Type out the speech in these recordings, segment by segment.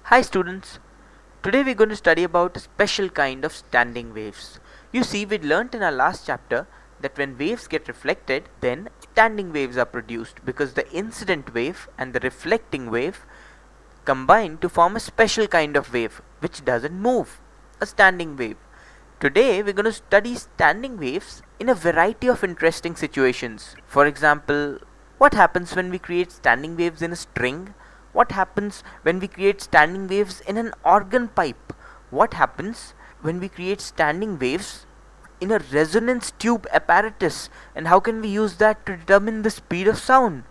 Hi students, today we're going to study about a special kind of standing waves. You see, we learnt in our last chapter that when waves get reflected, then standing waves are produced because the incident wave and the reflecting wave combine to form a special kind of wave which doesn't move, a standing wave. Today we're going to study standing waves in a variety of interesting situations. For example, what happens when we create standing waves in a string? What happens when we create standing waves in an organ pipe? What happens when we create standing waves in a resonance tube apparatus? And how can we use that to determine the speed of sound?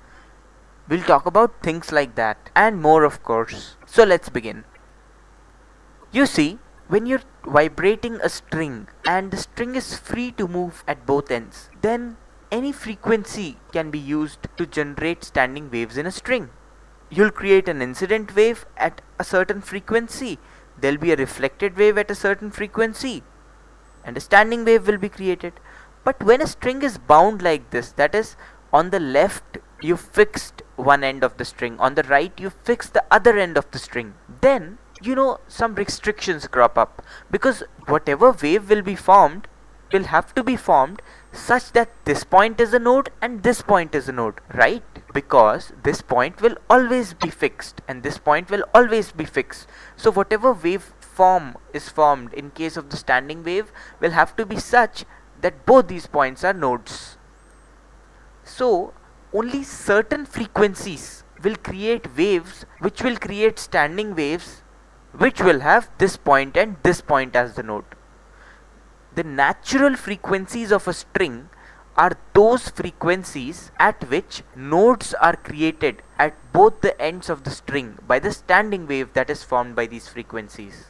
We'll talk about things like that and more, of course. So let's begin. You see, when you're vibrating a string and the string is free to move at both ends, then any frequency can be used to generate standing waves in a string. You'll create an incident wave at a certain frequency, there'll be a reflected wave at a certain frequency, and a standing wave will be created. But when a string is bound like this, that is, on the left you fixed one end of the string, on the right you fix the other end of the string, then some restrictions crop up, because whatever wave will be formed will have to be formed such that this point is a node and this point is a node, right? Because this point will always be fixed and this point will always be fixed. So whatever wave form is formed in case of the standing wave will have to be such that both these points are nodes. So only certain frequencies will create waves which will create standing waves which will have this point and this point as the node. The natural frequencies of a string are those frequencies at which nodes are created at both the ends of the string by the standing wave that is formed by these frequencies.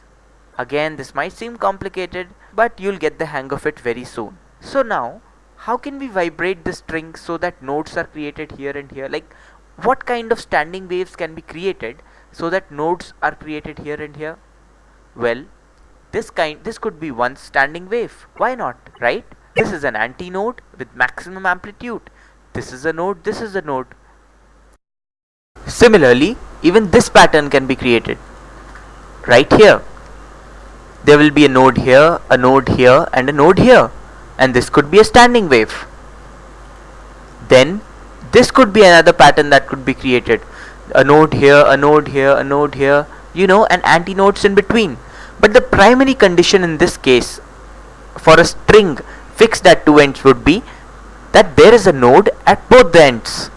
Again, this might seem complicated, but you'll get the hang of it very soon. So now, how can we vibrate the string so that nodes are created here and here? Like, what kind of standing waves can be created so that nodes are created here and here? Well, this could be one standing wave. Why not, right? This is an antinode with maximum amplitude. This is a node, this is a node. Similarly, even this pattern can be created. Right here. There will be a node here, a node here, and a node here. And this could be a standing wave. Then, this could be another pattern that could be created. A node here, a node here, a node here, and antinodes in between. But the primary condition in this case for a string fixed at two ends would be that there is a node at both the ends.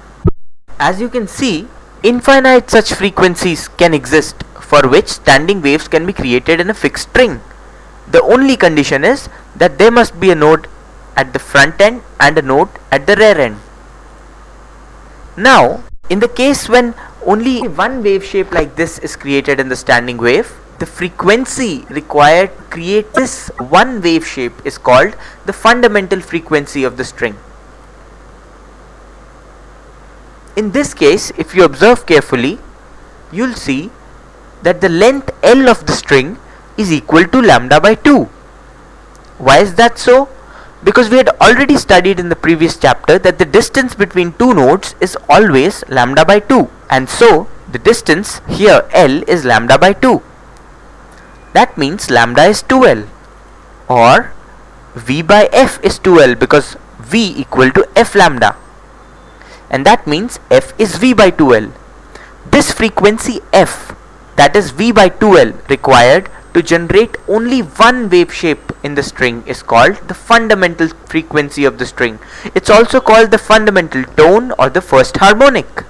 As you can see, infinite such frequencies can exist for which standing waves can be created in a fixed string. The only condition is that there must be a node at the front end and a node at the rear end. Now, in the case when only one wave shape like this is created in the standing wave, the frequency required to create this one wave shape is called the fundamental frequency of the string. In this case, if you observe carefully, you'll see that the length L of the string is equal to lambda by 2. Why is that so? Because we had already studied in the previous chapter that the distance between two nodes is always lambda by 2, and so the distance here L is lambda by 2. That means lambda is 2L, or V by F is 2L because V equal to F lambda, and that means F is V by 2L. This frequency F, that is V by 2L, required to generate only one wave shape in the string is called the fundamental frequency of the string. It's also called the fundamental tone or the first harmonic.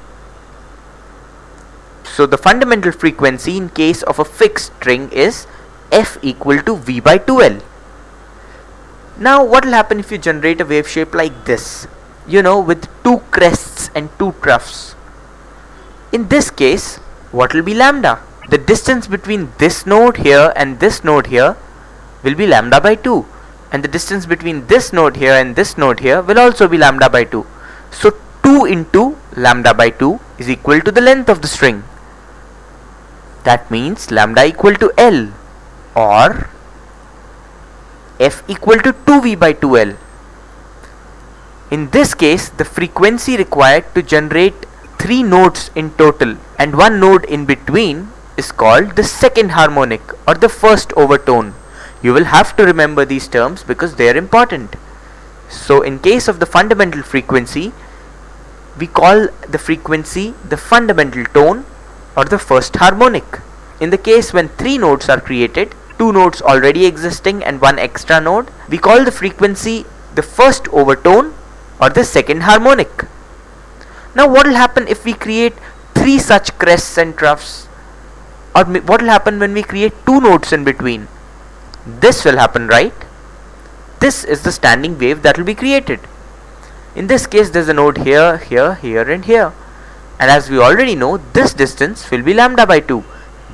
So the fundamental frequency in case of a fixed string is F equal to V by 2L. Now what will happen if you generate a wave shape like this, with two crests and two troughs? In this case, what will be lambda? The distance between this node here and this node here will be lambda by 2, and the distance between this node here and this node here will also be lambda by 2. So 2 into lambda by 2 is equal to the length of the string. That means lambda equal to L, or F equal to 2V by 2L. In this case, the frequency required to generate 3 nodes in total and one node in between is called the second harmonic or the first overtone. You will have to remember these terms because they are important. So in case of the fundamental frequency, we call the frequency the fundamental tone or the first harmonic. In the case when 3 notes are created, 2 notes already existing and 1 extra note, we call the frequency the first overtone or the second harmonic. Now what will happen if we create 3 such crests and troughs? Or what will happen when we create 2 notes in between? This will happen, right? This is the standing wave that will be created. In this case, there's a node here, here, here and here. And as we already know, this distance will be lambda by 2.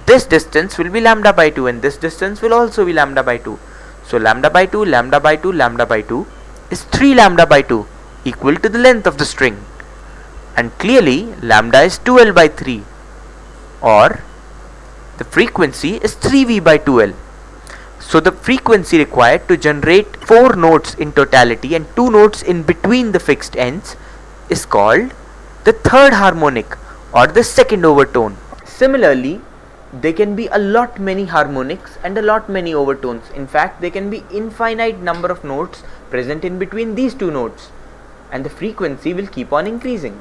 This distance will be lambda by 2 and this distance will also be lambda by 2. So lambda by 2, lambda by 2, lambda by 2 is 3 lambda by 2 equal to the length of the string. And clearly, lambda is 2L by 3 or the frequency is 3V by 2L. So the frequency required to generate 4 notes in totality and 2 notes in between the fixed ends is called the third harmonic or the second overtone. Similarly, there can be a lot many harmonics and a lot many overtones. In fact, there can be infinite number of notes present in between these 2 notes and the frequency will keep on increasing.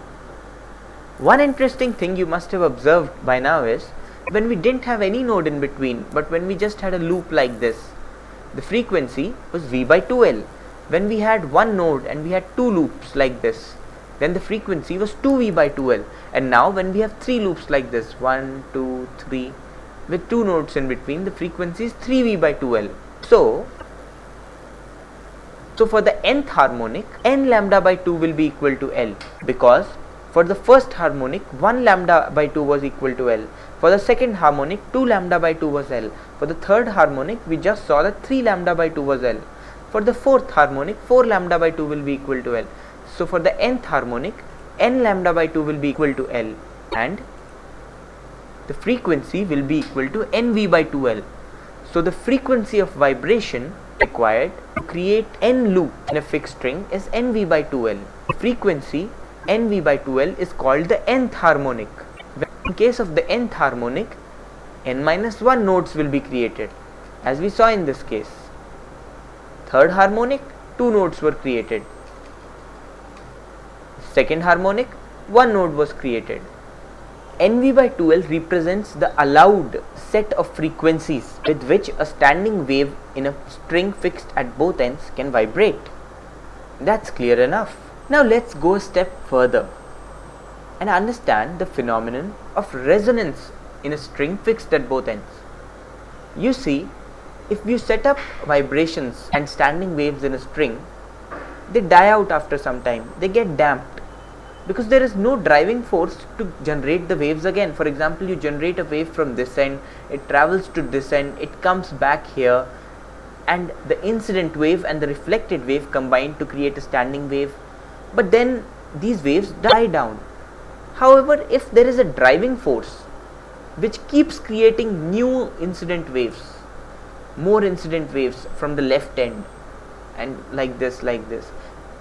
One interesting thing you must have observed by now is when we didn't have any node in between, but when we just had a loop like this, the frequency was V by 2L. When we had one node and we had 2 loops like this, then the frequency was 2V by 2L. And now when we have 3 loops like this, 1, 2, 3, with 2 nodes in between, the frequency is 3V by 2L. So for the nth harmonic, n lambda by 2 will be equal to L, because for the first harmonic, 1 lambda by 2 was equal to L. For the second harmonic, 2 lambda by 2 was L. For the third harmonic, we just saw that 3 lambda by 2 was L. For the fourth harmonic, 4 lambda by 2 will be equal to L. So for the nth harmonic, n lambda by 2 will be equal to L and the frequency will be equal to nV by 2L. So the frequency of vibration required to create n loop in a fixed string is nV by 2L. The frequency nV by 2L is called the nth harmonic. In case of the nth harmonic, n minus 1 nodes will be created, as we saw in this case. Third harmonic, 2 nodes were created. Second harmonic, 1 node was created. nV by 2L represents the allowed set of frequencies with which a standing wave in a string fixed at both ends can vibrate. That's clear enough. Now let's go a step further and understand the phenomenon of resonance in a string fixed at both ends. You see, if you set up vibrations and standing waves in a string, they die out after some time, they get damped because there is no driving force to generate the waves again. For example, you generate a wave from this end, it travels to this end, it comes back here, and the incident wave and the reflected wave combine to create a standing wave, but then these waves die down. However, if there is a driving force which keeps creating new incident waves, more incident waves from the left end, and like this,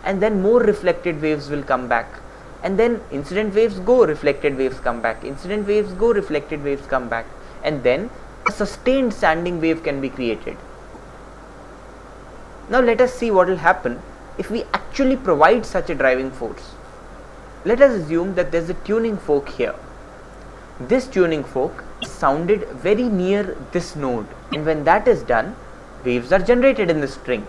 and then more reflected waves will come back, and then incident waves go, reflected waves come back, incident waves go, reflected waves come back, and then a sustained standing wave can be created. Now let us see what will happen if we actually provide such a driving force. Let us assume that there is a tuning fork here. This tuning fork is sounded very near this node, and when that is done, waves are generated in the string.